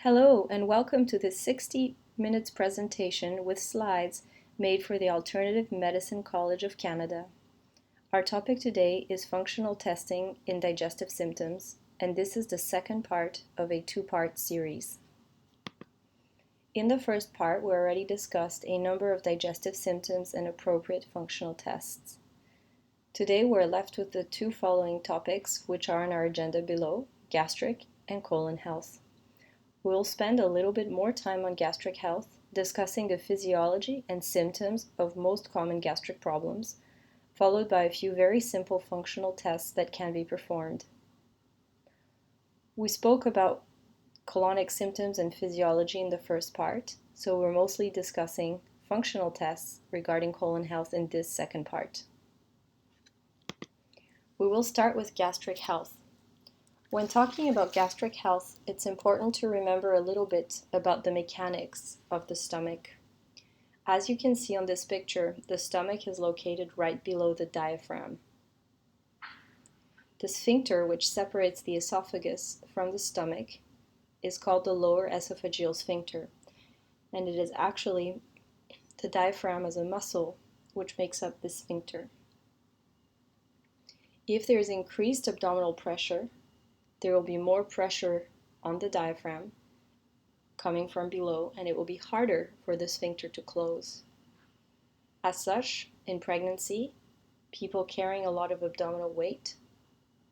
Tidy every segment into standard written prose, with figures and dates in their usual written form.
Hello and welcome to this 60 minutes presentation with slides made for the Alternative Medicine College of Canada. Our topic today is functional testing in digestive symptoms, and this is the second part of a two-part series. In the first part, we already discussed a number of digestive symptoms and appropriate functional tests. Today we're left with the two following topics, which are on our agenda below: gastric and colon health. We'll spend a little bit more time on gastric health, discussing the physiology and symptoms of most common gastric problems, followed by a few very simple functional tests that can be performed. We spoke about colonic symptoms and physiology in the first part, so we're mostly discussing functional tests regarding colon health in this second part. We will start with gastric health. When talking about gastric health, it's important to remember a little bit about the mechanics of the stomach. As you can see on this picture, the stomach is located right below the diaphragm. The sphincter, which separates the esophagus from the stomach, is called the lower esophageal sphincter, and it is actually the diaphragm as a muscle which makes up the sphincter. If there is increased abdominal pressure, there will be more pressure on the diaphragm coming from below, and it will be harder for the sphincter to close. As such, in pregnancy, people carrying a lot of abdominal weight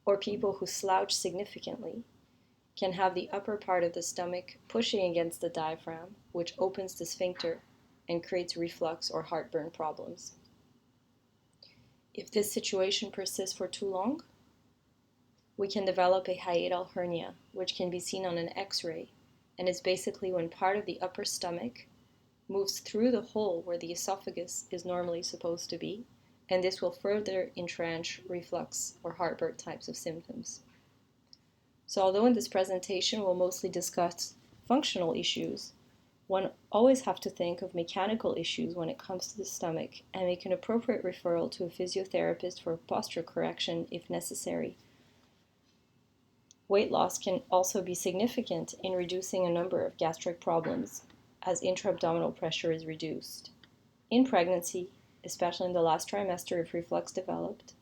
or people who slouch significantly can have the upper part of the stomach pushing against the diaphragm, which opens the sphincter and creates reflux or heartburn problems. If this situation persists for too long, we can develop a hiatal hernia, which can be seen on an X-ray, and is basically when part of the upper stomach moves through the hole where the esophagus is normally supposed to be, and this will further entrench reflux or heartburn types of symptoms. So although in this presentation we'll mostly discuss functional issues, one always have to think of mechanical issues when it comes to the stomach and make an appropriate referral to a physiotherapist for posture correction if necessary. Weight loss can also be significant in reducing a number of gastric problems as intra-abdominal pressure is reduced. In pregnancy, especially in the last trimester if reflux developed,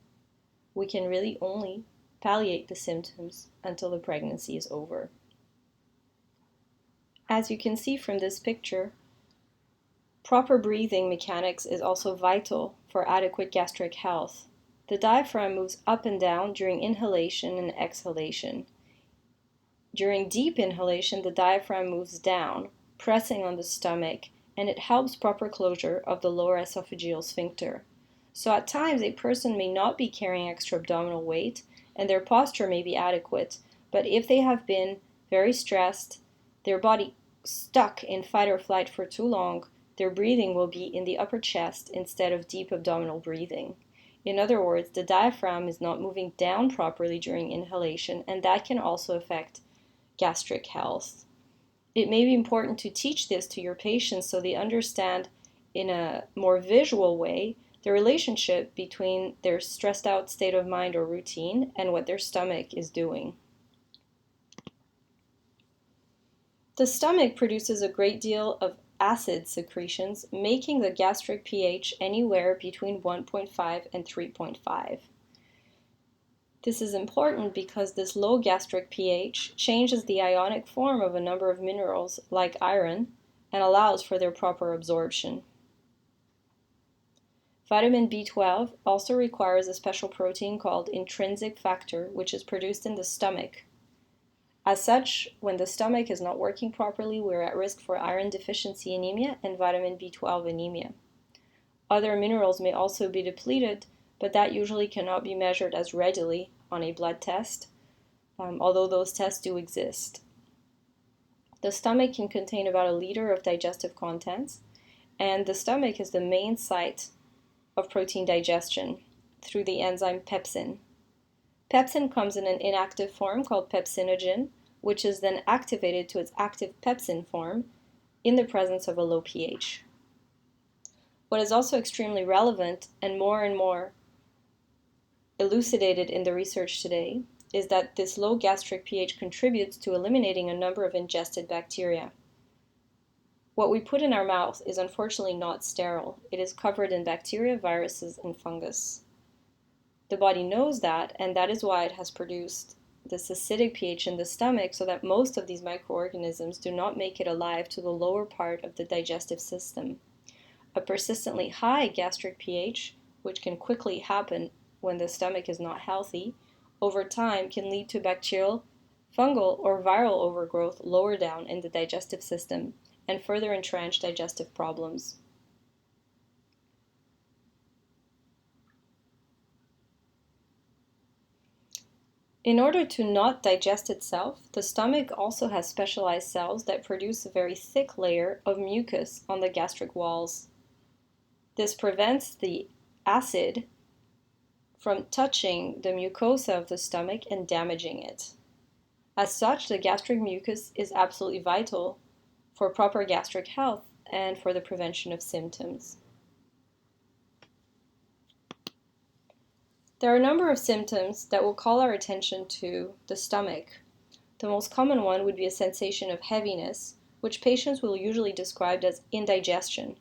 we can really only palliate the symptoms until the pregnancy is over. As you can see from this picture, proper breathing mechanics is also vital for adequate gastric health. The diaphragm moves up and down during inhalation and exhalation. During deep inhalation, the diaphragm moves down, pressing on the stomach, and it helps proper closure of the lower esophageal sphincter. So at times, a person may not be carrying extra abdominal weight, and their posture may be adequate, but if they have been very stressed, their body stuck in fight or flight for too long, their breathing will be in the upper chest instead of deep abdominal breathing. In other words, the diaphragm is not moving down properly during inhalation, and that can also affect gastric health. It may be important to teach this to your patients so they understand in a more visual way the relationship between their stressed out state of mind or routine and what their stomach is doing. The stomach produces a great deal of acid secretions, making the gastric pH anywhere between 1.5 and 3.5. This is important because this low gastric pH changes the ionic form of a number of minerals like iron and allows for their proper absorption. Vitamin B12 also requires a special protein called intrinsic factor, which is produced in the stomach. As such, when the stomach is not working properly, we're at risk for iron deficiency anemia and vitamin B12 anemia. Other minerals may also be depleted, but that usually cannot be measured as readily on a blood test, although those tests do exist. The stomach can contain about 1 liter of digestive contents, and the stomach is the main site of protein digestion through the enzyme pepsin. Pepsin comes in an inactive form called pepsinogen, which is then activated to its active pepsin form in the presence of a low pH. What is also extremely relevant and more elucidated in the research today is that this low gastric pH contributes to eliminating a number of ingested bacteria. What we put in our mouth is unfortunately not sterile. It is covered in bacteria, viruses, and fungus. The body knows that, and that is why it has produced this acidic pH in the stomach, so that most of these microorganisms do not make it alive to the lower part of the digestive system. A persistently high gastric pH, which can quickly happen when the stomach is not healthy, over time can lead to bacterial, fungal, or viral overgrowth lower down in the digestive system and further entrench digestive problems. In order to not digest itself, the stomach also has specialized cells that produce a very thick layer of mucus on the gastric walls. This prevents the acid from touching the mucosa of the stomach and damaging it. As such, the gastric mucus is absolutely vital for proper gastric health and for the prevention of symptoms. There are a number of symptoms that will call our attention to the stomach. The most common one would be a sensation of heaviness, which patients will usually describe as indigestion.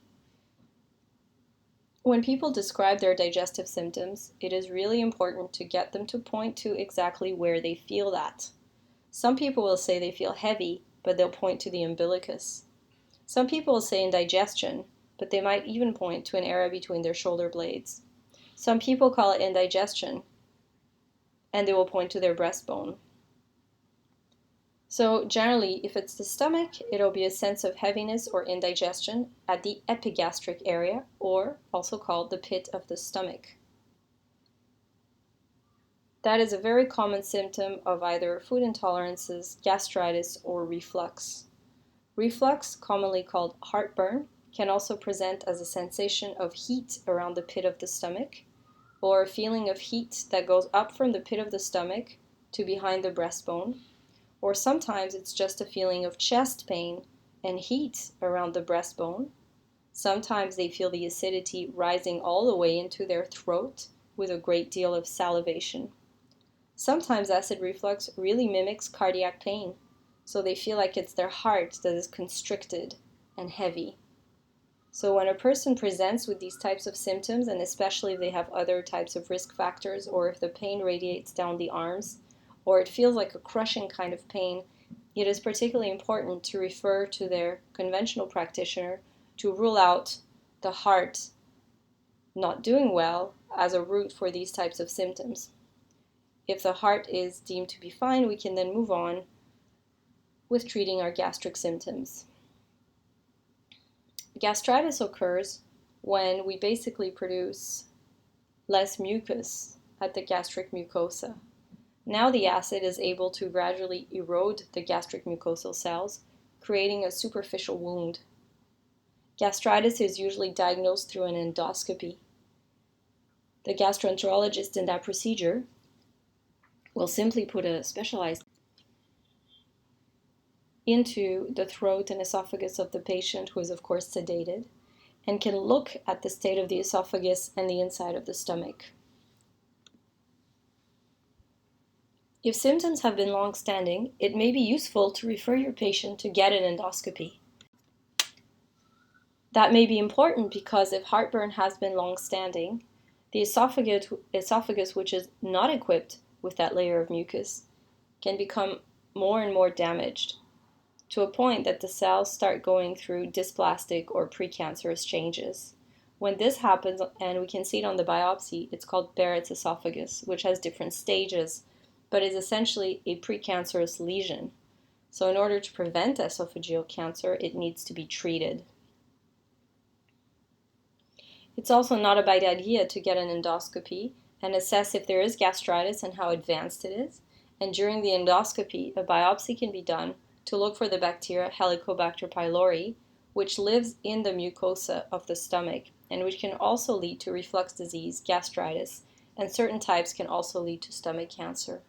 When people describe their digestive symptoms, it is really important to get them to point to exactly where they feel that. Some people will say they feel heavy, but they'll point to the umbilicus. Some people will say indigestion, but they might even point to an area between their shoulder blades. Some people call it indigestion, and they will point to their breastbone. So generally, if it's the stomach, it'll be a sense of heaviness or indigestion at the epigastric area, or also called the pit of the stomach. That is a very common symptom of either food intolerances, gastritis, or reflux. Reflux, commonly called heartburn, can also present as a sensation of heat around the pit of the stomach, or a feeling of heat that goes up from the pit of the stomach to behind the breastbone, or sometimes it's just a feeling of chest pain and heat around the breastbone. Sometimes they feel the acidity rising all the way into their throat with a great deal of salivation. Sometimes acid reflux really mimics cardiac pain, so they feel like it's their heart that is constricted and heavy. So when a person presents with these types of symptoms, and especially if they have other types of risk factors, or if the pain radiates down the arms, or it feels like a crushing kind of pain, it is particularly important to refer to their conventional practitioner to rule out the heart not doing well as a root for these types of symptoms. If the heart is deemed to be fine, we can then move on with treating our gastric symptoms. Gastritis occurs when we basically produce less mucus at the gastric mucosa. Now the acid is able to gradually erode the gastric mucosal cells, creating a superficial wound. Gastritis is usually diagnosed through an endoscopy. The gastroenterologist in that procedure will simply put a specialized into the throat and esophagus of the patient, who is of course sedated, and can look at the state of the esophagus and the inside of the stomach. If symptoms have been long-standing, it may be useful to refer your patient to get an endoscopy. That may be important because if heartburn has been long-standing, the esophagus, which is not equipped with that layer of mucus, can become more and more damaged, to a point that the cells start going through dysplastic or precancerous changes. When this happens, and we can see it on the biopsy, it's called Barrett's esophagus, which has different stages, but is essentially a precancerous lesion. So in order to prevent esophageal cancer, it needs to be treated. It's also not a bad idea to get an endoscopy and assess if there is gastritis and how advanced it is. And during the endoscopy, a biopsy can be done to look for the bacteria Helicobacter pylori, which lives in the mucosa of the stomach and which can also lead to reflux disease, gastritis, and certain types can also lead to stomach cancer.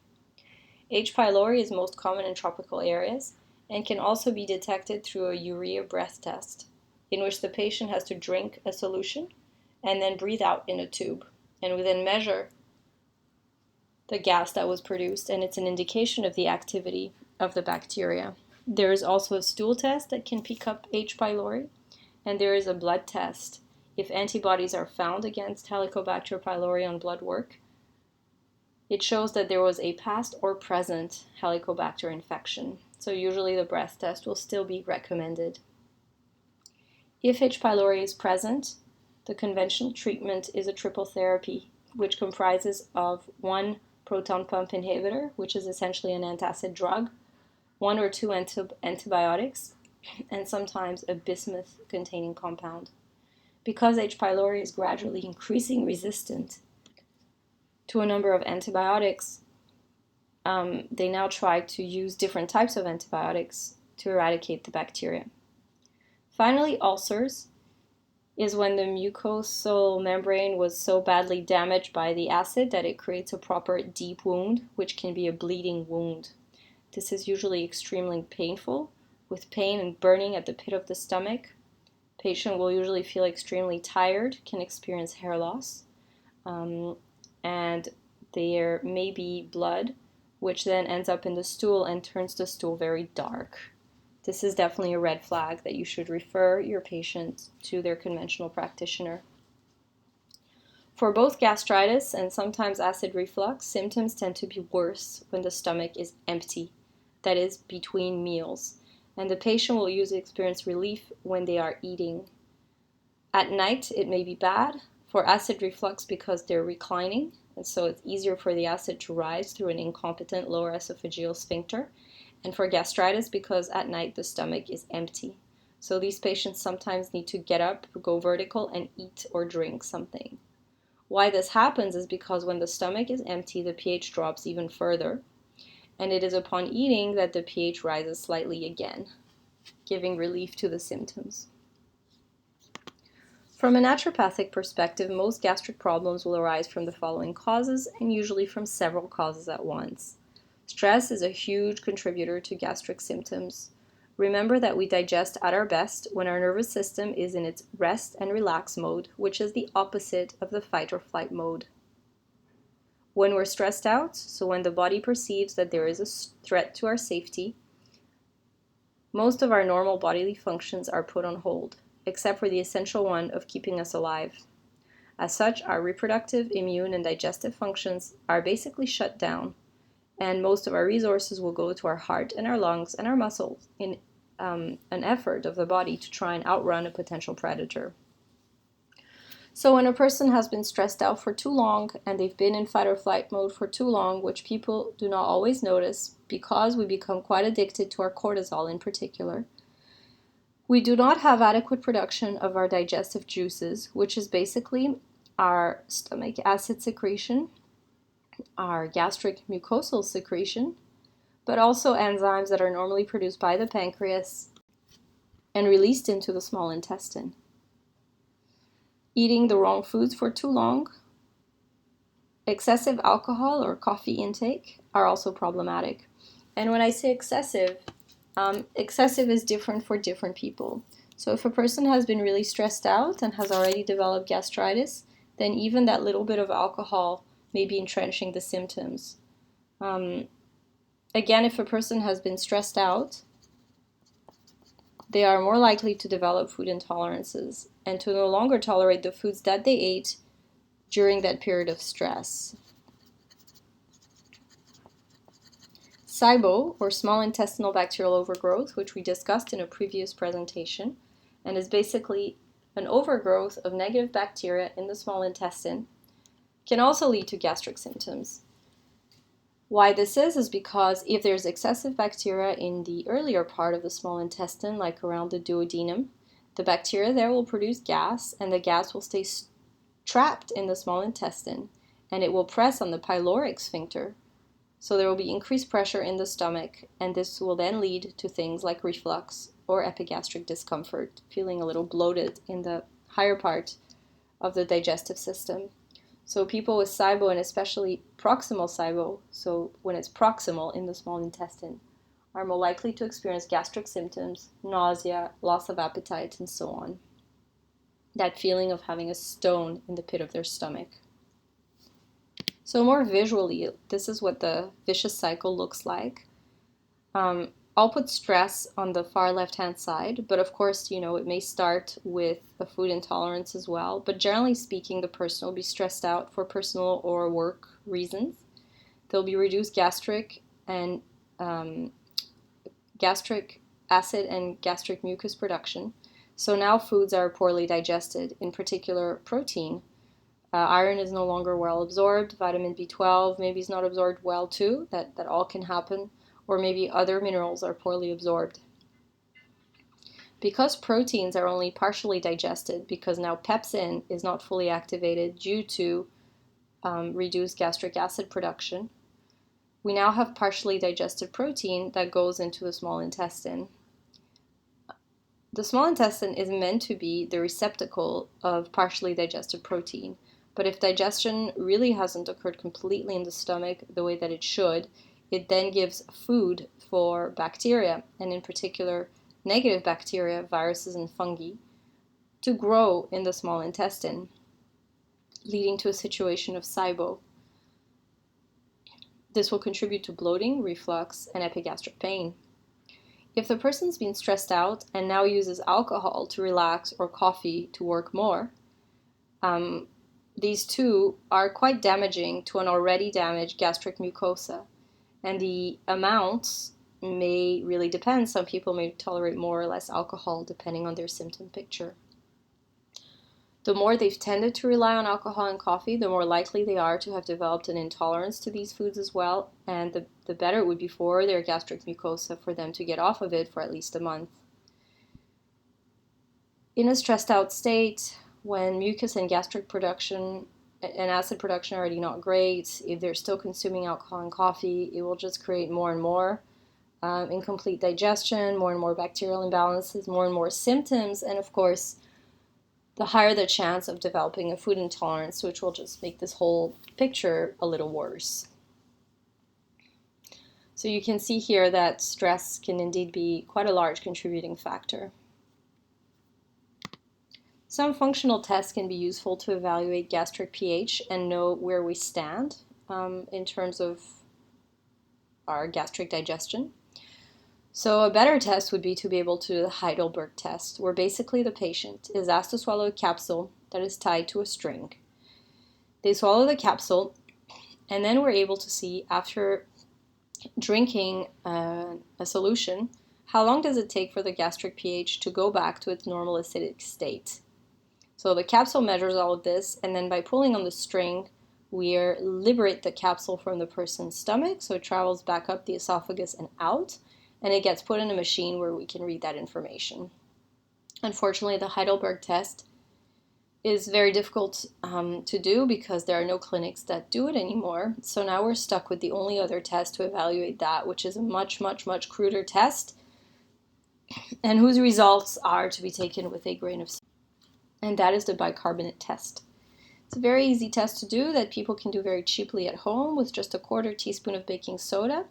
H. pylori is most common in tropical areas and can also be detected through a urea breath test, in which the patient has to drink a solution and then breathe out in a tube. And we then measure the gas that was produced, and it's an indication of the activity of the bacteria. There is also a stool test that can pick up H. pylori, and there is a blood test. If antibodies are found against Helicobacter pylori on blood work, it shows that there was a past or present Helicobacter infection. So usually the breath test will still be recommended. If H. pylori is present, the conventional treatment is a triple therapy, which comprises of one proton pump inhibitor, which is essentially an antacid drug, one or two antibiotics, and sometimes a bismuth-containing compound. Because H. pylori is gradually increasing resistant to a number of antibiotics, they now try to use different types of antibiotics to eradicate the bacteria. Finally, ulcers is when the mucosal membrane was so badly damaged by the acid that it creates a proper deep wound, which can be a bleeding wound. This is usually extremely painful, with pain and burning at the pit of the stomach. Patient will usually feel extremely tired, can experience hair loss, and there may be blood, which then ends up in the stool and turns the stool very dark. This is definitely a red flag that you should refer your patient to their conventional practitioner. For both gastritis and sometimes acid reflux, symptoms tend to be worse when the stomach is empty, that is, between meals, and the patient will usually experience relief when they are eating. At night, it may be bad for acid reflux because they're reclining, and so it's easier for the acid to rise through an incompetent lower esophageal sphincter, and for gastritis because at night the stomach is empty. So these patients sometimes need to get up, go vertical, and eat or drink something. Why this happens is because when the stomach is empty, the pH drops even further, and it is upon eating that the pH rises slightly again, giving relief to the symptoms. From a naturopathic perspective, most gastric problems will arise from the following causes, and usually from several causes at once. Stress is a huge contributor to gastric symptoms. Remember that we digest at our best when our nervous system is in its rest and relax mode, which is the opposite of the fight or flight mode. When we're stressed out, so when the body perceives that there is a threat to our safety, most of our normal bodily functions are put on hold, except for the essential one of keeping us alive. As such, our reproductive, immune, and digestive functions are basically shut down, and most of our resources will go to our heart and our lungs and our muscles in an effort of the body to try and outrun a potential predator. So when a person has been stressed out for too long and they've been in fight or flight mode for too long, which people do not always notice because we become quite addicted to our cortisol in particular, we do not have adequate production of our digestive juices, which is basically our stomach acid secretion, our gastric mucosal secretion, but also enzymes that are normally produced by the pancreas and released into the small intestine. Eating the wrong foods for too long, excessive alcohol or coffee intake are also problematic. And when I say excessive, excessive is different for different people. So if a person has been really stressed out and has already developed gastritis, then even that little bit of alcohol may be entrenching the symptoms. Again, if a person has been stressed out, they are more likely to develop food intolerances and to no longer tolerate the foods that they ate during that period of stress. SIBO, or small intestinal bacterial overgrowth, which we discussed in a previous presentation, and is basically an overgrowth of negative bacteria in the small intestine, can also lead to gastric symptoms. Why this is because if there's excessive bacteria in the earlier part of the small intestine, like around the duodenum, the bacteria there will produce gas, and the gas will stay trapped in the small intestine, and it will press on the pyloric sphincter. So there will be increased pressure in the stomach, and this will then lead to things like reflux or epigastric discomfort, feeling a little bloated in the higher part of the digestive system. So people with SIBO, and especially proximal SIBO, so when it's proximal in the small intestine, are more likely to experience gastric symptoms, nausea, loss of appetite, and so on. That feeling of having a stone in the pit of their stomach. So more visually, this is what the vicious cycle looks like. I'll put stress on the far left-hand side, but of course, it may start with a food intolerance as well. But generally speaking, the person will be stressed out for personal or work reasons. There'll be reduced gastric acid and gastric mucus production. So now foods are poorly digested, in particular protein. Iron is no longer well absorbed. Vitamin B12 maybe is not absorbed well too. That all can happen. Or maybe other minerals are poorly absorbed. Because proteins are only partially digested, because now pepsin is not fully activated due to reduced gastric acid production, we now have partially digested protein that goes into the small intestine. The small intestine is meant to be the receptacle of partially digested protein, but if digestion really hasn't occurred completely in the stomach the way that it should, it then gives food for bacteria, and in particular negative bacteria, viruses, and fungi, to grow in the small intestine, leading to a situation of SIBO. This will contribute to bloating, reflux, and epigastric pain. If the person's been stressed out and now uses alcohol to relax or coffee to work more, these two are quite damaging to an already damaged gastric mucosa. And the amounts may really depend. Some people may tolerate more or less alcohol depending on their symptom picture. The more they've tended to rely on alcohol and coffee, the more likely they are to have developed an intolerance to these foods as well, and the better it would be for their gastric mucosa for them to get off of it for at least a month. In a stressed out state, when mucus and gastric production and acid production are already not great, if they're still consuming alcohol and coffee, it will just create more and more incomplete digestion, more and more bacterial imbalances, more and more symptoms, and of course, the higher the chance of developing a food intolerance, which will just make this whole picture a little worse. So you can see here that stress can indeed be quite a large contributing factor. Some functional tests can be useful to evaluate gastric pH and know where we stand in terms of our gastric digestion. So a better test would be to be able to do the Heidelberg test, where basically the patient is asked to swallow a capsule that is tied to a string. They swallow the capsule, and then we're able to see, after drinking a solution, how long does it take for the gastric pH to go back to its normal acidic state. So the capsule measures all of this, and then by pulling on the string, we liberate the capsule from the person's stomach, so it travels back up the esophagus and out, and it gets put in a machine where we can read that information. Unfortunately, the Heidelberg test is very difficult to do because there are no clinics that do it anymore. So now we're stuck with the only other test to evaluate that, which is a much, much, much cruder test, and whose results are to be taken with a grain of salt. And that is the bicarbonate test. It's a very easy test to do that people can do very cheaply at home with just a 1/4 teaspoon of baking soda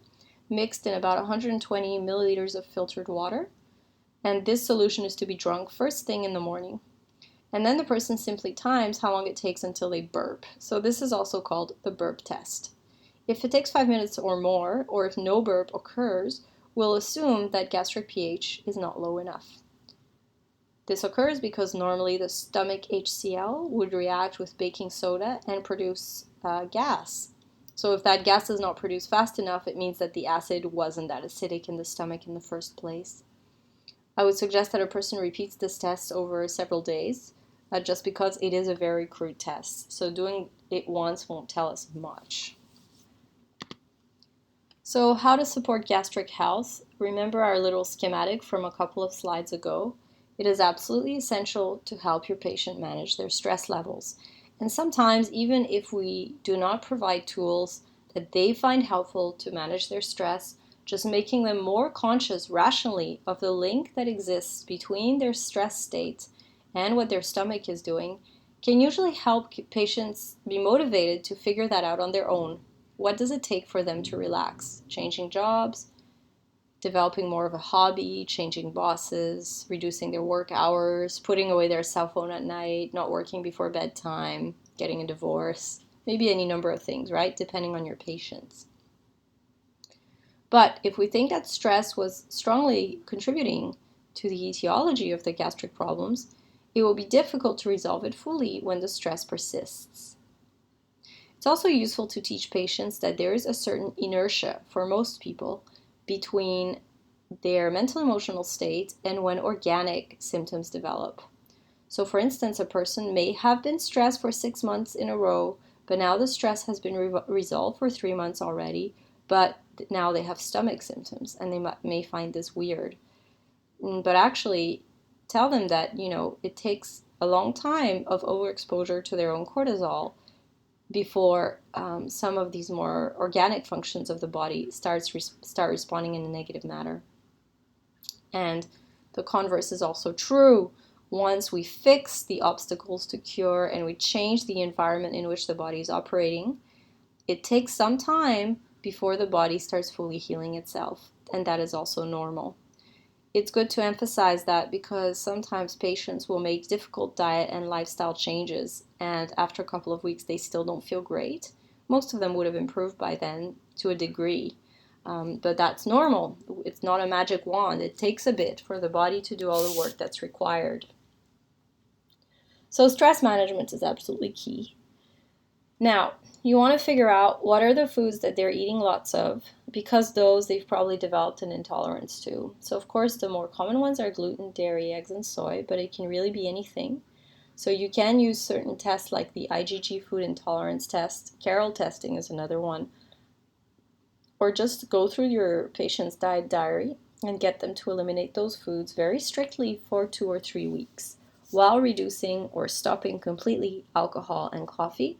mixed in about 120 milliliters of filtered water. And this solution is to be drunk first thing in the morning. And then the person simply times how long it takes until they burp. So this is also called the burp test. If it takes 5 minutes or more, or if no burp occurs, we'll assume that gastric pH is not low enough. This occurs because normally the stomach HCl would react with baking soda and produce gas. So if that gas is not produced fast enough, it means that the acid wasn't that acidic in the stomach in the first place. I would suggest that a person repeats this test over several days, just because it is a very crude test. So doing it once won't tell us much. So how to support gastric health? Remember our little schematic from a couple of slides ago. It is absolutely essential to help your patient manage their stress levels. And sometimes, even if we do not provide tools that they find helpful to manage their stress, just making them more conscious rationally of the link that exists between their stress state and what their stomach is doing can usually help patients be motivated to figure that out on their own. What does it take for them to relax? Changing jobs, developing more of a hobby, changing bosses, reducing their work hours, putting away their cell phone at night, not working before bedtime, getting a divorce. maybe any number of things, right? Depending on your patients. But if we think that stress was strongly contributing to the etiology of the gastric problems, it will be difficult to resolve it fully when the stress persists. It's also useful to teach patients that there is a certain inertia for most people between their mental emotional state and when organic symptoms develop. So for instance, a person may have been stressed for 6 months in a row, but now the stress has been resolved for 3 months already, but now they have stomach symptoms and they may find this weird. But actually tell them that, it takes a long time of overexposure to their own cortisol before some of these more organic functions of the body start responding in a negative manner. And the converse is also true. Once we fix the obstacles to cure and we change the environment in which the body is operating, it takes some time before the body starts fully healing itself, and that is also normal. It's good to emphasize that because sometimes patients will make difficult diet and lifestyle changes, and after a couple of weeks they still don't feel great. Most of them would have improved by then to a degree. But that's normal. It's not a magic wand. It takes a bit for the body to do all the work that's required. So stress management is absolutely key. Now, you want to figure out what are the foods that they're eating lots of, because those they've probably developed an intolerance to. So of course, the more common ones are gluten, dairy, eggs, and soy, but it can really be anything. So you can use certain tests like the IgG food intolerance test. Carroll testing is another one. Or just go through your patient's diet diary and get them to eliminate those foods very strictly for 2 or 3 weeks while reducing or stopping completely alcohol and coffee.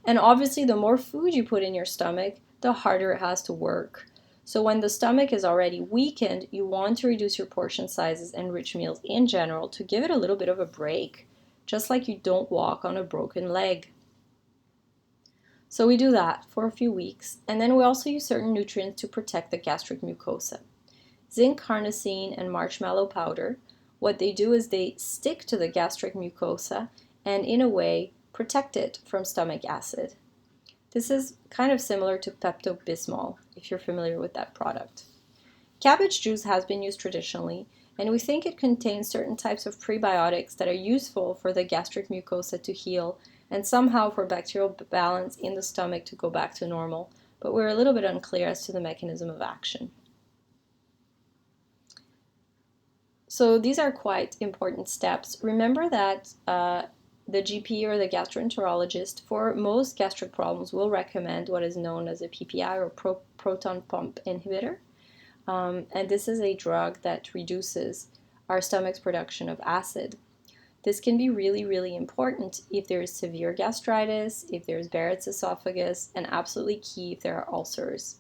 And obviously, the more food you put in your stomach, the harder it has to work. So when the stomach is already weakened, you want to reduce your portion sizes and rich meals in general to give it a little bit of a break, just like you don't walk on a broken leg. So we do that for a few weeks, and then we also use certain nutrients to protect the gastric mucosa. Zinc, carnosine, and marshmallow powder, what they do is they stick to the gastric mucosa and in a way protect it from stomach acid. This is kind of similar to Pepto-Bismol, if you're familiar with that product. Cabbage juice has been used traditionally, and we think it contains certain types of prebiotics that are useful for the gastric mucosa to heal and somehow for bacterial balance in the stomach to go back to normal, but we're a little bit unclear as to the mechanism of action. So these are quite important steps. Remember that the GP or the gastroenterologist for most gastric problems will recommend what is known as a PPI or proton pump inhibitor. And this is a drug that reduces our stomach's production of acid. This can be really, really important if there is severe gastritis, if there is Barrett's esophagus, and absolutely key if there are ulcers.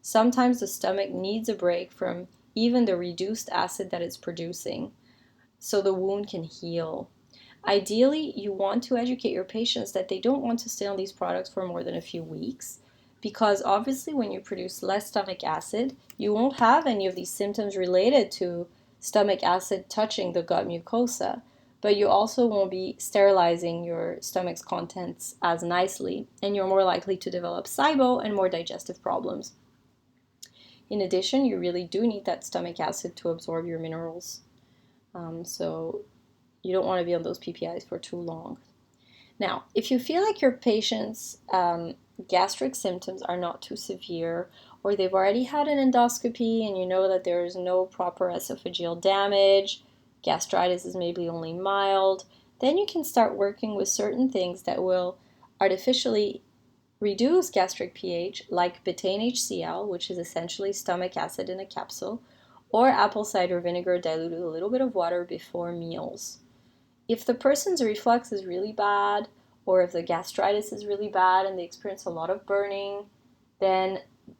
Sometimes the stomach needs a break from even the reduced acid that it's producing so the wound can heal. Ideally, you want to educate your patients that they don't want to stay on these products for more than a few weeks, because obviously when you produce less stomach acid, you won't have any of these symptoms related to stomach acid touching the gut mucosa, but you also won't be sterilizing your stomach's contents as nicely, and you're more likely to develop SIBO and more digestive problems. In addition, you really do need that stomach acid to absorb your minerals. So you don't want to be on those PPIs for too long. Now, if you feel like your patient's gastric symptoms are not too severe, or they've already had an endoscopy and you know that there is no proper esophageal damage, gastritis is maybe only mild, then you can start working with certain things that will artificially reduce gastric pH, like betaine HCl, which is essentially stomach acid in a capsule, or apple cider vinegar diluted with a little bit of water before meals. If the person's reflux is really bad, or if the gastritis is really bad and they experience a lot of burning, then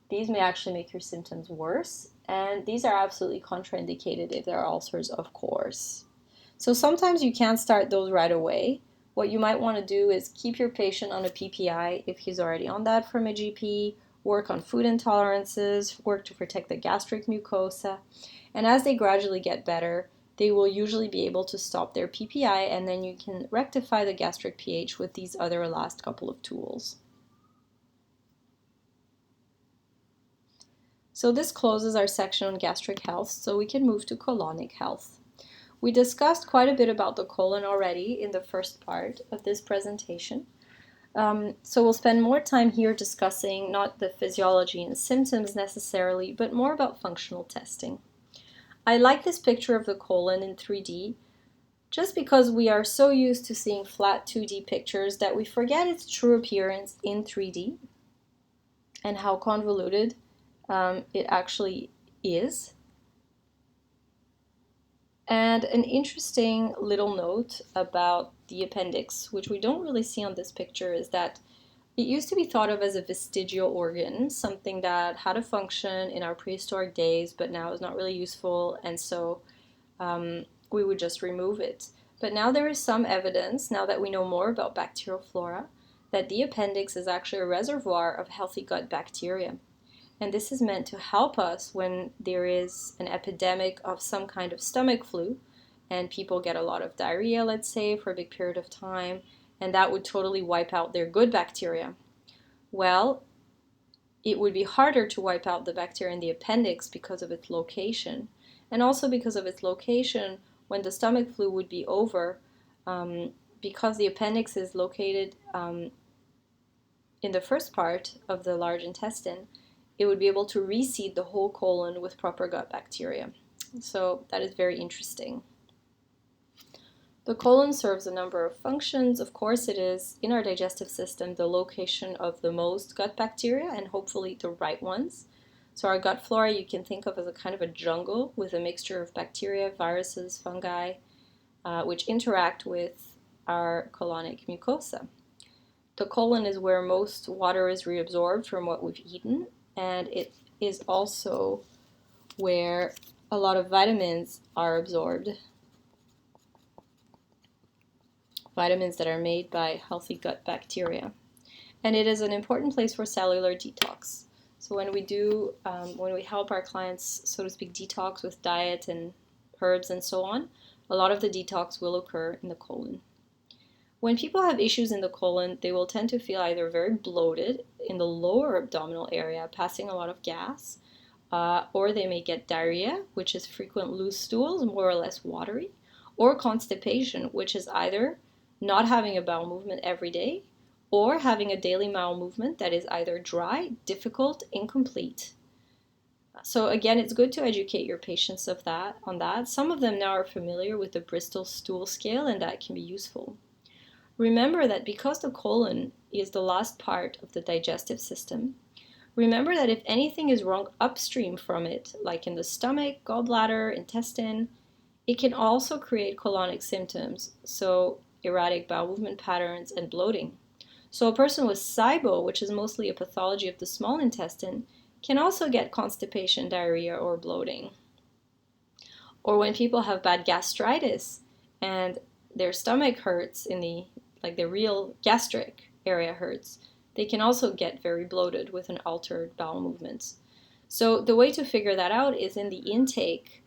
these may actually make your symptoms worse. And these are absolutely contraindicated if there are ulcers, of course. So sometimes you can't start those right away. What you might want to do is keep your patient on a PPI if he's already on that from a GP, work on food intolerances, work to protect the gastric mucosa, and as they gradually get better, they will usually be able to stop their PPI, and then you can rectify the gastric pH with these other last couple of tools. So this closes our section on gastric health, so we can move to colonic health. We discussed quite a bit about the colon already in the first part of this presentation. So we'll spend more time here discussing not the physiology and symptoms necessarily, but more about functional testing. I like this picture of the colon in 3D just because we are so used to seeing flat 2D pictures that we forget its true appearance in 3D and how convoluted it actually is. And an interesting little note about the appendix, which we don't really see on this picture, is that it used to be thought of as a vestigial organ, something that had a function in our prehistoric days, but now is not really useful, and so we would just remove it. But now there is some evidence, now that we know more about bacterial flora, that the appendix is actually a reservoir of healthy gut bacteria. And this is meant to help us when there is an epidemic of some kind of stomach flu and people get a lot of diarrhea, let's say, for a big period of time, and that would totally wipe out their good bacteria. Well, it would be harder to wipe out the bacteria in the appendix because of its location, and also because of its location when the stomach flu would be over, because the appendix is located in the first part of the large intestine. It would be able to reseed the whole colon with proper gut bacteria. So that is very interesting. The colon serves a number of functions. Of course, it is, in our digestive system, the location of the most gut bacteria, and hopefully the right ones. So our gut flora you can think of as a kind of a jungle with a mixture of bacteria, viruses, fungi, which interact with our colonic mucosa. The colon is where most water is reabsorbed from what we've eaten, and it is also where a lot of vitamins are absorbed. Vitamins that are made by healthy gut bacteria. And it is an important place for cellular detox. So when we help our clients, so to speak, detox with diet and herbs and so on, a lot of the detox will occur in the colon. When people have issues in the colon, they will tend to feel either very bloated in the lower abdominal area, passing a lot of gas, or they may get diarrhea, which is frequent loose stools, more or less watery, or constipation, which is either not having a bowel movement every day, or having a daily bowel movement that is either dry, difficult, incomplete. So again, it's good to educate your patients on that. Some of them now are familiar with the Bristol stool scale, and that can be useful. Remember that because the colon is the last part of the digestive system, remember that if anything is wrong upstream from it, like in the stomach, gallbladder, intestine, it can also create colonic symptoms, so erratic bowel movement patterns and bloating. So a person with SIBO, which is mostly a pathology of the small intestine, can also get constipation, diarrhea, or bloating. Or when people have bad gastritis and their stomach hurts the real gastric area hurts, they can also get very bloated with an altered bowel movement. So the way to figure that out is in the intake.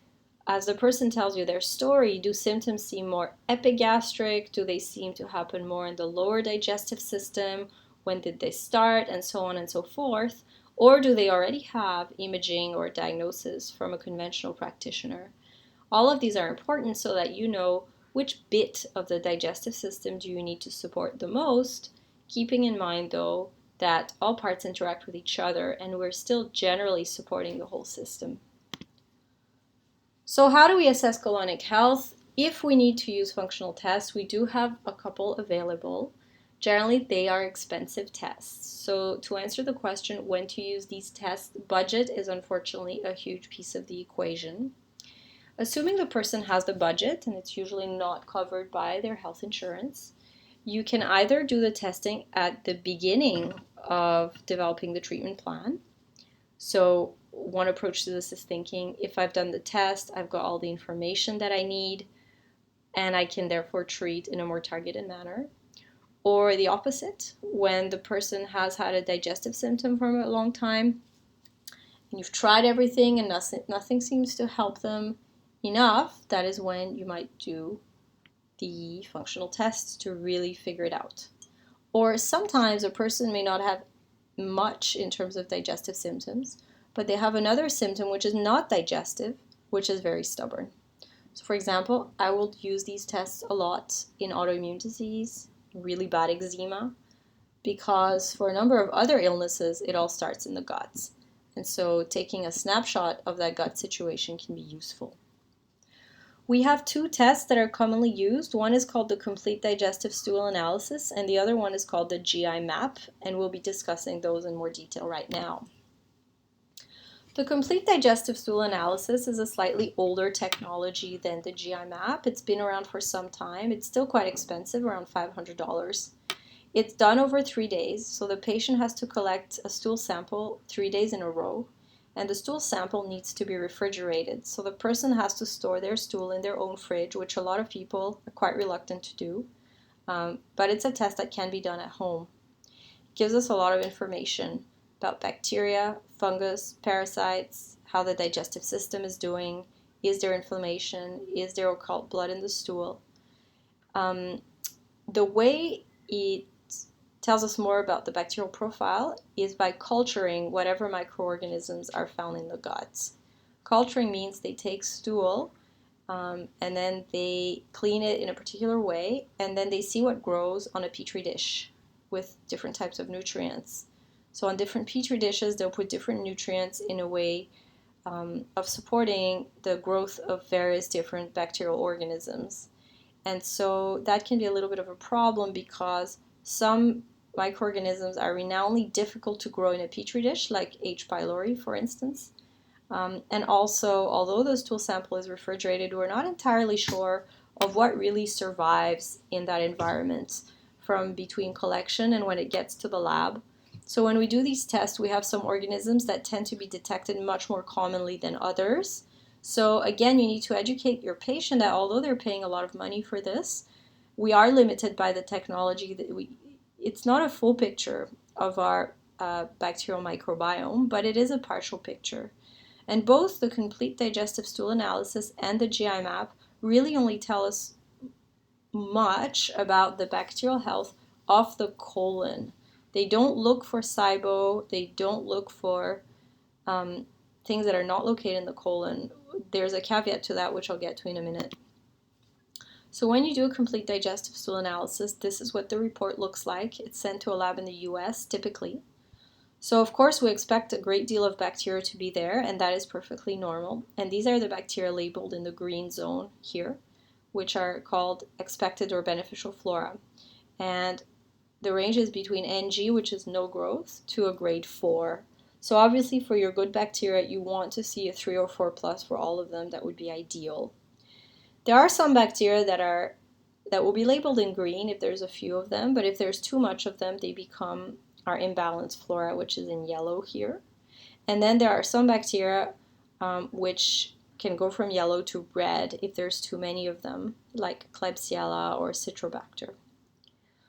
As the person tells you their story, do symptoms seem more epigastric? Do they seem to happen more in the lower digestive system? When did they start? And so on and so forth. Or do they already have imaging or diagnosis from a conventional practitioner? All of these are important so that you know which bit of the digestive system do you need to support the most, keeping in mind, though, that all parts interact with each other and we're still generally supporting the whole system. So how do we assess colonic health? If we need to use functional tests, we do have a couple available. Generally, they are expensive tests. So to answer the question when to use these tests, budget is unfortunately a huge piece of the equation. Assuming the person has the budget, and it's usually not covered by their health insurance, you can either do the testing at the beginning of developing the treatment plan. So one approach to this is thinking, if I've done the test, I've got all the information that I need, and I can therefore treat in a more targeted manner. Or the opposite, when the person has had a digestive symptom for a long time, and you've tried everything and nothing seems to help them enough, that is when you might do the functional tests to really figure it out. Or sometimes a person may not have much in terms of digestive symptoms, but they have another symptom which is not digestive, which is very stubborn. So for example, I will use these tests a lot in autoimmune disease, really bad eczema, because for a number of other illnesses, it all starts in the guts. And so taking a snapshot of that gut situation can be useful. We have two tests that are commonly used. One is called the complete digestive stool analysis, and the other one is called the GI map, and we'll be discussing those in more detail right now. The complete digestive stool analysis is a slightly older technology than the GI map. It's been around for some time. It's still quite expensive, around $500. It's done over 3 days, so the patient has to collect a stool sample 3 days in a row, and the stool sample needs to be refrigerated. So the person has to store their stool in their own fridge, which a lot of people are quite reluctant to do, but it's a test that can be done at home. It gives us a lot of information about bacteria, fungus, parasites, how the digestive system is doing, is there inflammation, is there occult blood in the stool. The way it tells us more about the bacterial profile is by culturing whatever microorganisms are found in the guts. Culturing means they take stool and then they clean it in a particular way, and then they see what grows on a petri dish with different types of nutrients. So on different petri dishes, they'll put different nutrients in a way of supporting the growth of various different bacterial organisms. And so that can be a little bit of a problem because some microorganisms are renownedly difficult to grow in a petri dish, like H. pylori, for instance. And also, although the stool sample is refrigerated, we're not entirely sure of what really survives in that environment from between collection and when it gets to the lab. So when we do these tests, we have some organisms that tend to be detected much more commonly than others. So again, you need to educate your patient that although they're paying a lot of money for this, we are limited by the technology. It's not a full picture of our bacterial microbiome, but it is a partial picture. And both the complete digestive stool analysis and the GI map really only tell us much about the bacterial health of the colon. They don't look for SIBO, they don't look for things that are not located in the colon. There's a caveat to that, which I'll get to in a minute. So when you do a complete digestive stool analysis, this is what the report looks like. It's sent to a lab in the US, typically. So of course we expect a great deal of bacteria to be there, and that is perfectly normal. And these are the bacteria labeled in the green zone here, which are called expected or beneficial flora. And the range is between NG, which is no growth, to a grade 4. So obviously for your good bacteria, you want to see a 3 or 4 plus for all of them. That would be ideal. There are some bacteria that will be labeled in green if there's a few of them, but if there's too much of them, they become our imbalanced flora, which is in yellow here. And then there are some bacteria which can go from yellow to red if there's too many of them, like Klebsiella or Citrobacter.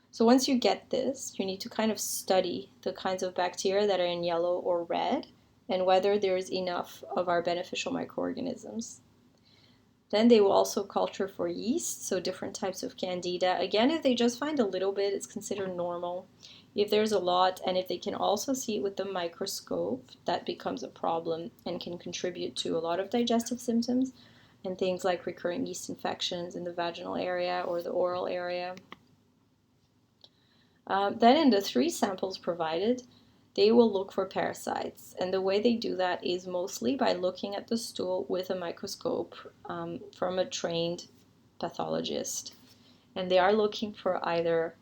So once you get this, you need to kind of study the kinds of bacteria that are in yellow or red and whether there's enough of our beneficial microorganisms. Then they will also culture for yeast, so different types of candida. Again, if they just find a little bit, it's considered normal. If there's a lot, and if they can also see it with the microscope, that becomes a problem and can contribute to a lot of digestive symptoms and things like recurrent yeast infections in the vaginal area or the oral area. Then in the 3 samples provided, they will look for parasites. And the way they do that is mostly by looking at the stool with a microscope from a trained pathologist. And they are looking for either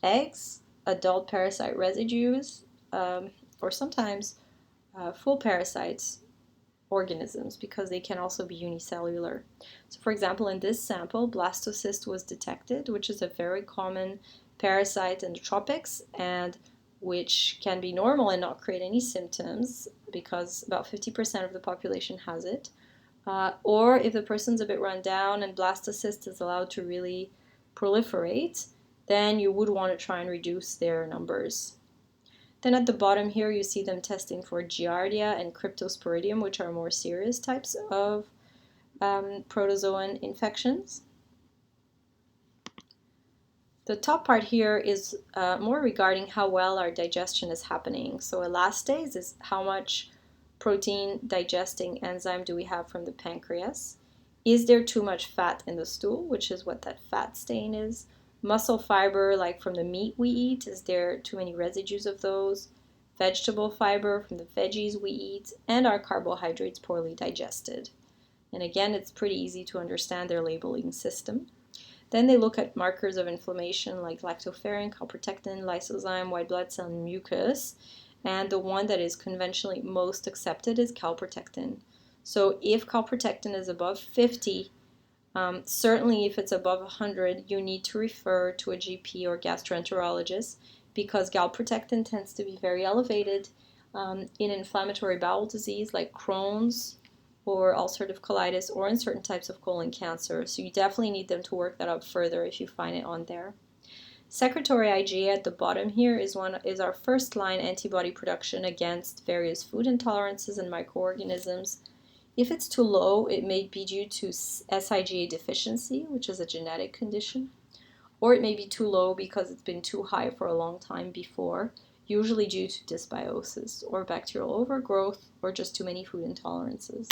eggs, adult parasite residues, or sometimes full parasites organisms, because they can also be unicellular. So for example, in this sample, blastocyst was detected, which is a very common parasite in the tropics and which can be normal and not create any symptoms because about 50% of the population has it. Or if the person's a bit run down and blastocyst is allowed to really proliferate, then you would want to try and reduce their numbers. Then at the bottom here, you see them testing for Giardia and Cryptosporidium, which are more serious types of protozoan infections. The top part here is more regarding how well our digestion is happening. So elastase is how much protein digesting enzyme do we have from the pancreas? Is there too much fat in the stool, which is what that fat stain is? Muscle fiber, like from the meat we eat, is there too many residues of those? Vegetable fiber from the veggies we eat, and are carbohydrates poorly digested? And again, it's pretty easy to understand their labeling system. Then they look at markers of inflammation like lactoferrin, calprotectin, lysozyme, white blood cell, and mucus. And the one that is conventionally most accepted is calprotectin. So if calprotectin is above 50, certainly if it's above 100, you need to refer to a GP or gastroenterologist because calprotectin tends to be very elevated in inflammatory bowel disease like Crohn's or ulcerative colitis or in certain types of colon cancer. So you definitely need them to work that up further if you find it on there. Secretory IgA at the bottom here is our first line antibody production against various food intolerances and microorganisms. If it's too low, it may be due to SIgA deficiency, which is a genetic condition, or it may be too low because it's been too high for a long time before, usually due to dysbiosis or bacterial overgrowth or just too many food intolerances.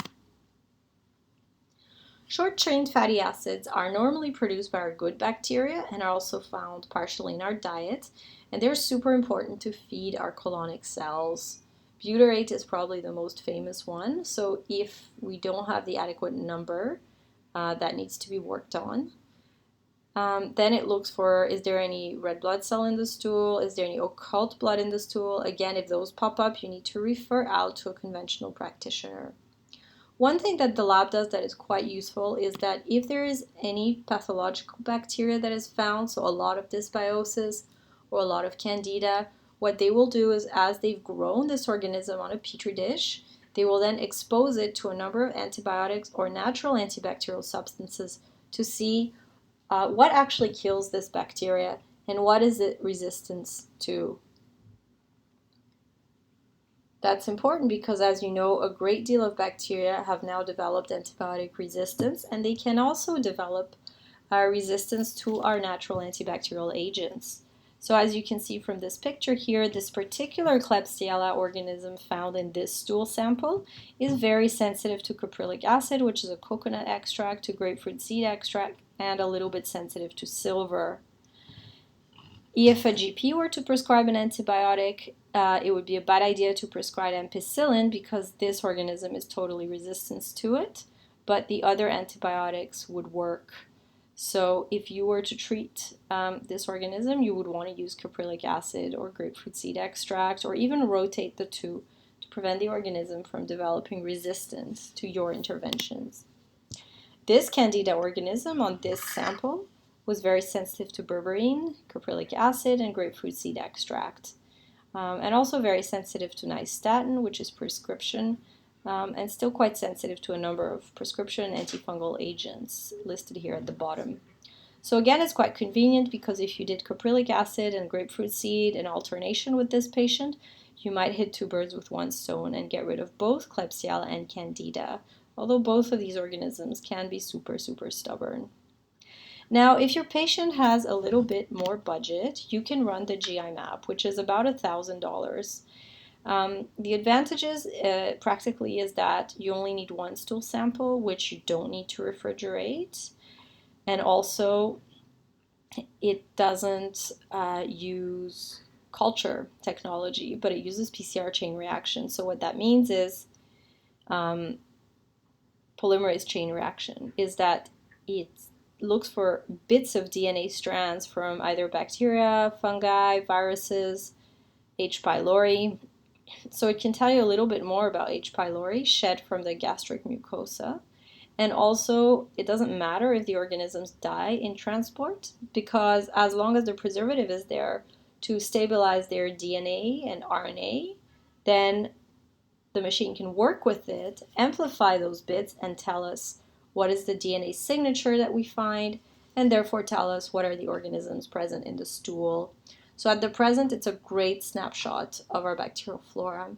Short-chain fatty acids are normally produced by our good bacteria and are also found partially in our diet, and they're super important to feed our colonic cells. Butyrate is probably the most famous one, so if we don't have the adequate number, that needs to be worked on. Then it looks for, is there any red blood cell in the stool? Is there any occult blood in the stool? Again, if those pop up, you need to refer out to a conventional practitioner. One thing that the lab does that is quite useful is that if there is any pathological bacteria that is found, so a lot of dysbiosis or a lot of candida, what they will do is as they've grown this organism on a petri dish, they will then expose it to a number of antibiotics or natural antibacterial substances to see what actually kills this bacteria and what is it resistant to. That's important because, as you know, a great deal of bacteria have now developed antibiotic resistance, and they can also develop resistance to our natural antibacterial agents. So as you can see from this picture here, this particular Klebsiella organism found in this stool sample is very sensitive to caprylic acid, which is a coconut extract, to grapefruit seed extract, and a little bit sensitive to silver. If a GP were to prescribe an antibiotic, it would be a bad idea to prescribe ampicillin because this organism is totally resistant to it, but the other antibiotics would work. So if you were to treat this organism, you would want to use caprylic acid or grapefruit seed extract, or even rotate the two to prevent the organism from developing resistance to your interventions. This candida organism on this sample was very sensitive to berberine, caprylic acid, and grapefruit seed extract, and also very sensitive to nystatin, which is prescription, and still quite sensitive to a number of prescription antifungal agents listed here at the bottom. So again, it's quite convenient because if you did caprylic acid and grapefruit seed in alternation with this patient, you might hit two birds with one stone and get rid of both Klebsiella and Candida, although both of these organisms can be super stubborn. Now, if your patient has a little bit more budget, you can run the GI map, which is about $1,000. The advantages practically is that you only need one stool sample, which you don't need to refrigerate, and also it doesn't use culture technology, but it uses PCR chain reaction. So what that means is polymerase chain reaction is that it looks for bits of DNA strands from either bacteria, fungi, viruses, H. pylori. So it can tell you a little bit more about H. pylori shed from the gastric mucosa. And also, it doesn't matter if the organisms die in transport, because as long as the preservative is there to stabilize their DNA and RNA, then the machine can work with it, amplify those bits, and tell us what is the DNA signature that we find, and therefore tell us what are the organisms present in the stool. So at the present, it's a great snapshot of our bacterial flora.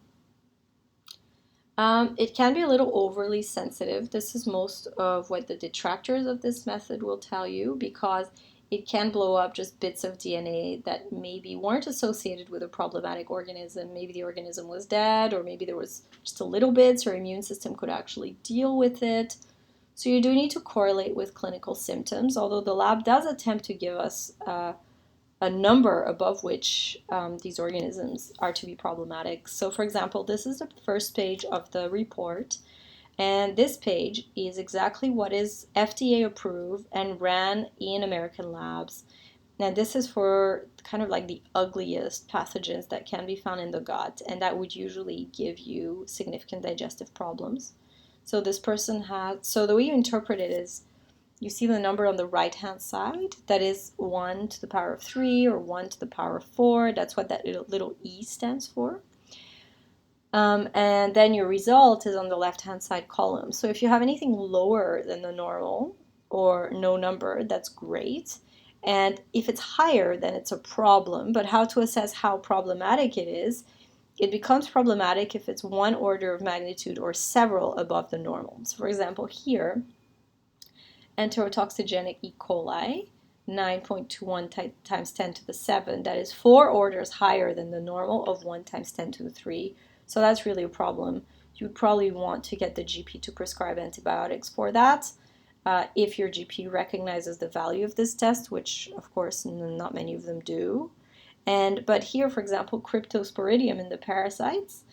It can be a little overly sensitive. This is most of what the detractors of this method will tell you, because it can blow up just bits of DNA that maybe weren't associated with a problematic organism. Maybe the organism was dead, or maybe there was just a little bit, so your immune system could actually deal with it. So you do need to correlate with clinical symptoms, although the lab does attempt to give us a number above which these organisms are to be problematic. So for example, this is the first page of the report, and this page is exactly what is FDA approved and ran in American labs. Now this is for kind of like the ugliest pathogens that can be found in the gut, and that would usually give you significant digestive problems. So this person had, so the way you interpret it is, you see the number on the right-hand side, that is 1 to the power of 3 or 1 to the power of 4. That's what that little e stands for. And then your result is on the left-hand side column. So if you have anything lower than the normal or no number, that's great. And if it's higher, then it's a problem. But how to assess how problematic it is, it becomes problematic if it's one order of magnitude or several above the normal. So for example, here, enterotoxigenic E. coli, 9.21 times 10 to the 7, that is 4 orders higher than the normal of 1 times 10 to the 3. So that's really a problem. You would probably want to get the GP to prescribe antibiotics for that. If your GP recognizes the value of this test, which of course not many of them do. But here, for example, Cryptosporidium in the parasites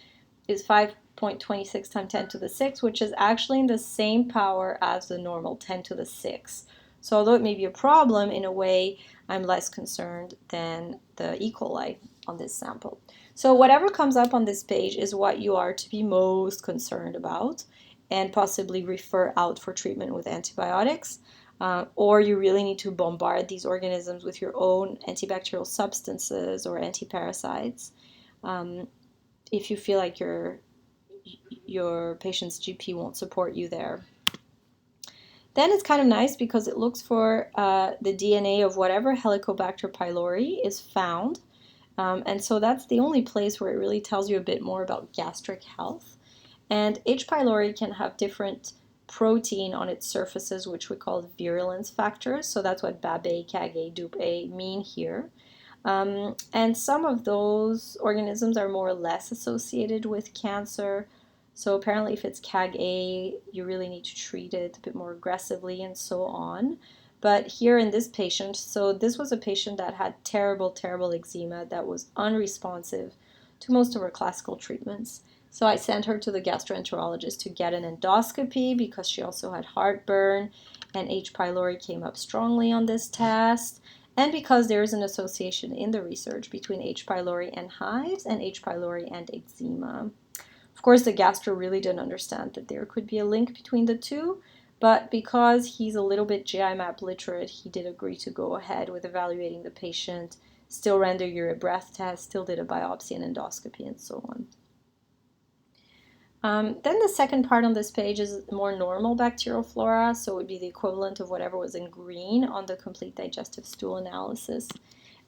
is 5.26 times 10 to the 6, which is actually in the same power as the normal 10 to the 6. So although it may be a problem, in a way, I'm less concerned than the E. coli on this sample. So whatever comes up on this page is what you are to be most concerned about, and possibly refer out for treatment with antibiotics. Or you really need to bombard these organisms with your own antibacterial substances or antiparasites if you feel like your patient's GP won't support you there. Then it's kind of nice because it looks for the DNA of whatever Helicobacter pylori is found. And so that's the only place where it really tells you a bit more about gastric health. And H. pylori can have different protein on its surfaces, which we call virulence factors. So that's what BAB-A, CAG-A, DUP-A mean here. And some of those organisms are more or less associated with cancer. So apparently if it's CAG-A, you really need to treat it a bit more aggressively and so on. But here in this patient, so this was a patient that had terrible, terrible eczema that was unresponsive to most of her classical treatments. So I sent her to the gastroenterologist to get an endoscopy because she also had heartburn, and H. pylori came up strongly on this test, and because there is an association in the research between H. pylori and hives and H. pylori and eczema. Of course, the gastro really didn't understand that there could be a link between the two, but because he's a little bit GI map literate, he did agree to go ahead with evaluating the patient, still ran the urea breath test, still did a biopsy and endoscopy and so on. Then the second part on this page is more normal bacterial flora, so it would be the equivalent of whatever was in green on the complete digestive stool analysis.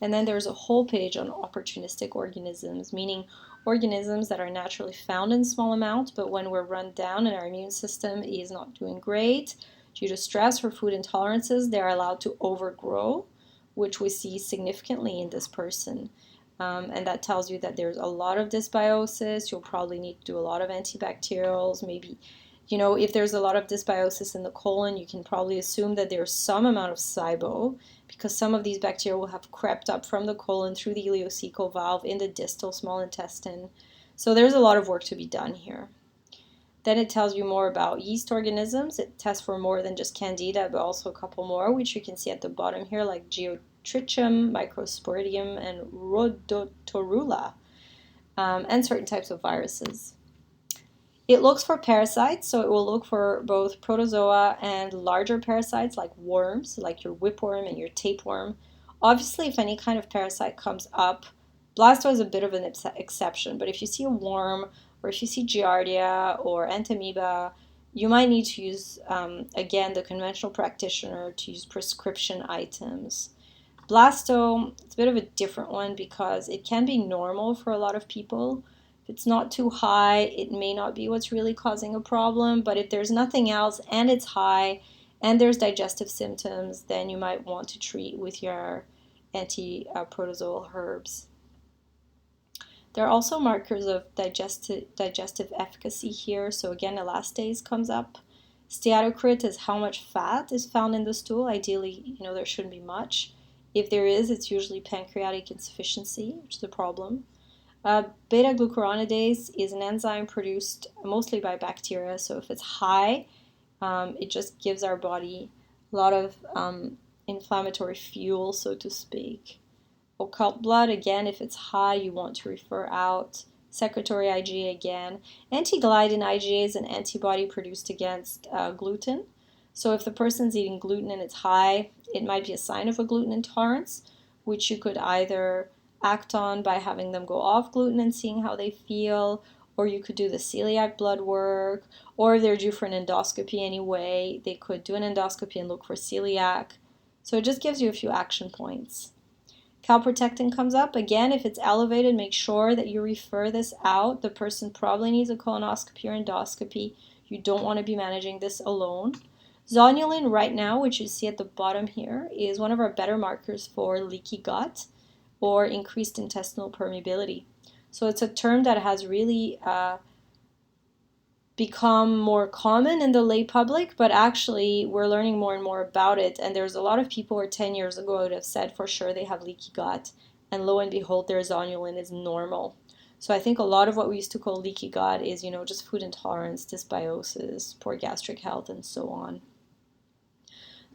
And then there's a whole page on opportunistic organisms, meaning organisms that are naturally found in small amounts, but when we're run down and our immune system is not doing great, due to stress or food intolerances, they're allowed to overgrow, which we see significantly in this person. And that tells you that there's a lot of dysbiosis. You'll probably need to do a lot of antibacterials. Maybe, if there's a lot of dysbiosis in the colon, you can probably assume that there's some amount of SIBO, because some of these bacteria will have crept up from the colon through the ileocecal valve in the distal small intestine. So there's a lot of work to be done here. Then it tells you more about yeast organisms. It tests for more than just Candida, but also a couple more, which you can see at the bottom here, like Geotrichum, Microsporidium, and Rhodotorula, and certain types of viruses. It looks for parasites, so it will look for both protozoa and larger parasites like worms, like your whipworm and your tapeworm. Obviously, if any kind of parasite comes up, blasto is a bit of an exception, but if you see a worm, or if you see Giardia or Entamoeba, you might need to use, again, the conventional practitioner to use prescription items. Blasto, it's a bit of a different one because it can be normal for a lot of people. If it's not too high, it may not be what's really causing a problem, but if there's nothing else and it's high and there's digestive symptoms, then you might want to treat with your anti-protozoal herbs. There are also markers of digestive efficacy here. So again, elastase comes up. Steatocrit is how much fat is found in the stool. Ideally, there shouldn't be much. If there is, it's usually pancreatic insufficiency, which is a problem. Beta-glucuronidase is an enzyme produced mostly by bacteria. So if it's high, it just gives our body a lot of inflammatory fuel, so to speak. Occult blood, again, if it's high, you want to refer out. Secretory IgA again. Anti-gliadin IgA is an antibody produced against gluten. So if the person's eating gluten and it's high, it might be a sign of a gluten intolerance, which you could either act on by having them go off gluten and seeing how they feel, or you could do the celiac blood work, or if they're due for an endoscopy anyway, they could do an endoscopy and look for celiac. So it just gives you a few action points. Calprotectin comes up. Again, if it's elevated, make sure that you refer this out. The person probably needs a colonoscopy or endoscopy. You don't want to be managing this alone. Zonulin right now, which you see at the bottom here, is one of our better markers for leaky gut or increased intestinal permeability. So it's a term that has really become more common in the lay public, but actually we're learning more and more about it. And there's a lot of people who 10 years ago would have said for sure they have leaky gut, and lo and behold, their zonulin is normal. So I think a lot of what we used to call leaky gut is, just food intolerance, dysbiosis, poor gastric health, and so on.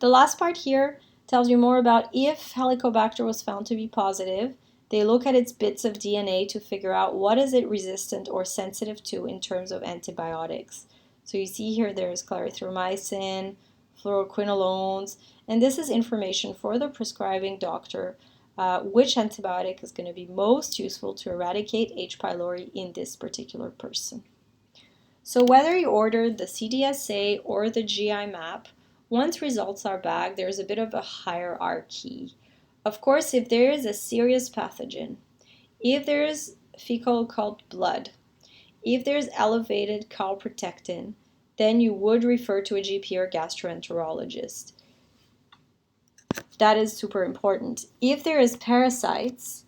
The last part here tells you more about if Helicobacter was found to be positive. They look at its bits of DNA to figure out what is it resistant or sensitive to in terms of antibiotics. So you see here there's clarithromycin, fluoroquinolones, and this is information for the prescribing doctor which antibiotic is going to be most useful to eradicate H. pylori in this particular person. So whether you ordered the CDSA or the GI map, once results are back, there's a bit of a hierarchy. Of course, if there is a serious pathogen, if there is fecal occult blood, if there's elevated calprotectin, then you would refer to a GP or gastroenterologist. That is super important. If there is parasites,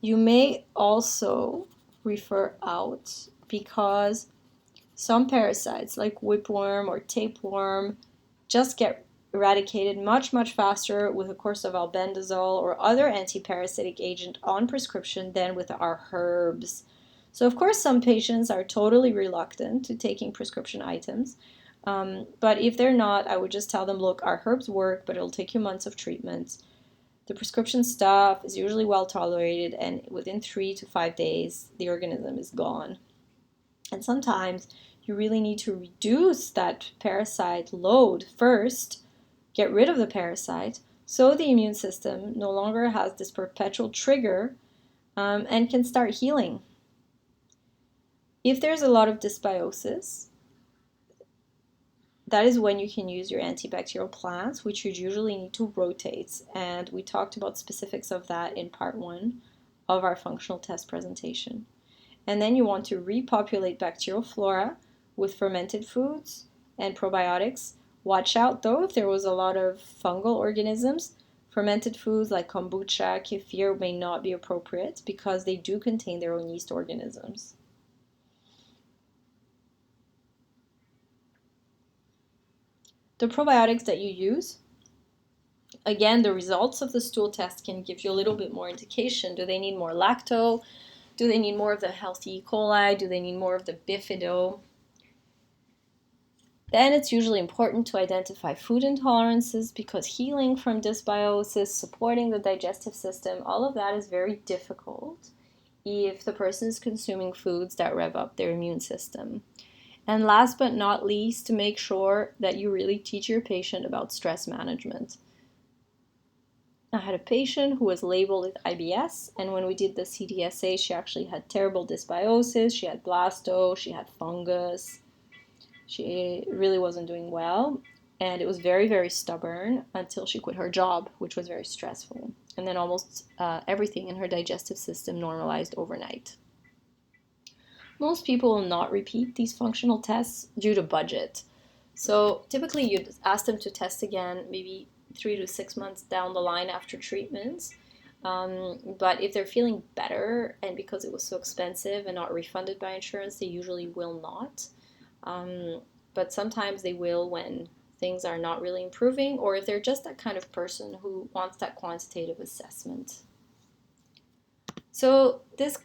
you may also refer out because some parasites like whipworm or tapeworm just get eradicated much, much faster with a course of albendazole or other anti-parasitic agent on prescription than with our herbs. So of course some patients are totally reluctant to taking prescription items, but if they're not, I would just tell them, look, our herbs work, but it'll take you months of treatment. The prescription stuff is usually well tolerated, and within 3 to 5 days, the organism is gone. And sometimes you really need to reduce that parasite load first, get rid of the parasite, so the immune system no longer has this perpetual trigger and can start healing. If there's a lot of dysbiosis, that is when you can use your antibacterial plants, which you usually need to rotate. And we talked about specifics of that in part 1 of our functional test presentation. And then you want to repopulate bacterial flora with fermented foods and probiotics. Watch out though, if there was a lot of fungal organisms, fermented foods like kombucha, kefir may not be appropriate because they do contain their own yeast organisms. The probiotics that you use, again, the results of the stool test can give you a little bit more indication. Do they need more lacto? Do they need more of the healthy E. coli? Do they need more of the bifido? Then it's usually important to identify food intolerances because healing from dysbiosis, supporting the digestive system, all of that is very difficult if the person is consuming foods that rev up their immune system. And last but not least, to make sure that you really teach your patient about stress management. I had a patient who was labeled with IBS, and when we did the CDSA, she actually had terrible dysbiosis, she had blasto, she had fungus. She really wasn't doing well, and it was very, very stubborn until she quit her job, which was very stressful. And then almost everything in her digestive system normalized overnight. Most people will not repeat these functional tests due to budget. So typically you'd ask them to test again maybe 3 to 6 months down the line after treatments. But if they're feeling better and because it was so expensive and not refunded by insurance, they usually will not. But sometimes they will when things are not really improving, or if they're just that kind of person who wants that quantitative assessment. So this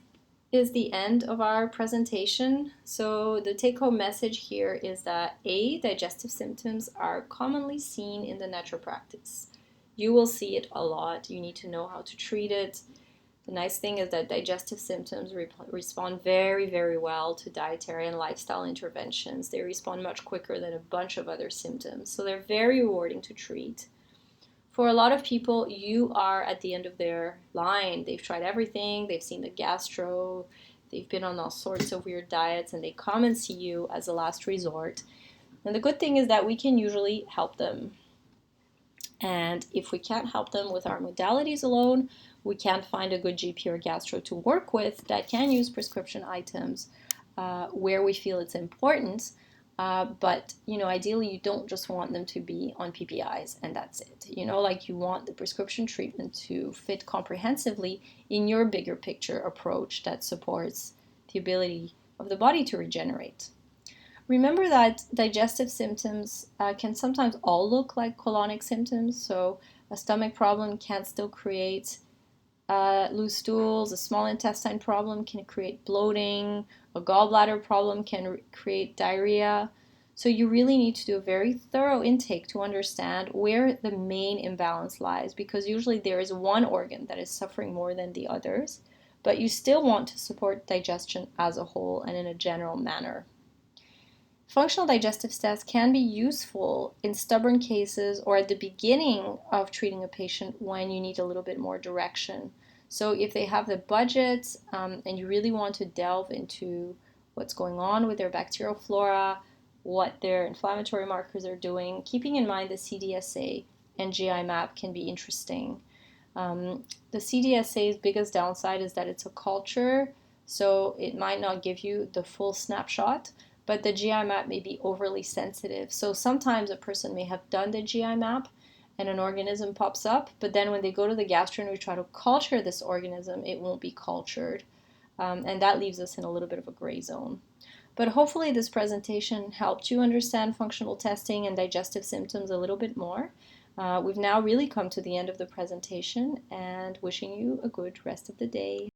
is the end of our presentation. So the take-home message here is that digestive symptoms are commonly seen in the natural practice. You will see it a lot. You need to know how to treat it. The nice thing is that digestive symptoms respond very, very well to dietary and lifestyle interventions. They respond much quicker than a bunch of other symptoms. So they're very rewarding to treat. For a lot of people, you are at the end of their line. They've tried everything. They've seen the gastro. They've been on all sorts of weird diets, and they come and see you as a last resort. And the good thing is that we can usually help them. And if we can't help them with our modalities alone, we can't find a good GP or gastro to work with that can use prescription items where we feel it's important. But ideally, you don't just want them to be on PPIs and that's it. Like you want the prescription treatment to fit comprehensively in your bigger picture approach that supports the ability of the body to regenerate. Remember that digestive symptoms can sometimes all look like colonic symptoms. So a stomach problem can still create loose stools. A small intestine problem can create bloating. A gallbladder problem can create diarrhea. So you really need to do a very thorough intake to understand where the main imbalance lies, because usually there is one organ that is suffering more than the others, but you still want to support digestion as a whole and in a general manner. Functional digestive tests can be useful in stubborn cases or at the beginning of treating a patient when you need a little bit more direction. So if they have the budget and you really want to delve into what's going on with their bacterial flora, what their inflammatory markers are doing, keeping in mind the CDSA and GI map can be interesting. The CDSA's biggest downside is that it's a culture, so it might not give you the full snapshot, but the GI map may be overly sensitive. So sometimes a person may have done the GI map and an organism pops up, but then when they go to the gastro and we try to culture this organism, it won't be cultured. And that leaves us in a little bit of a gray zone. But hopefully this presentation helped you understand functional testing and digestive symptoms a little bit more. We've now really come to the end of the presentation and wishing you a good rest of the day.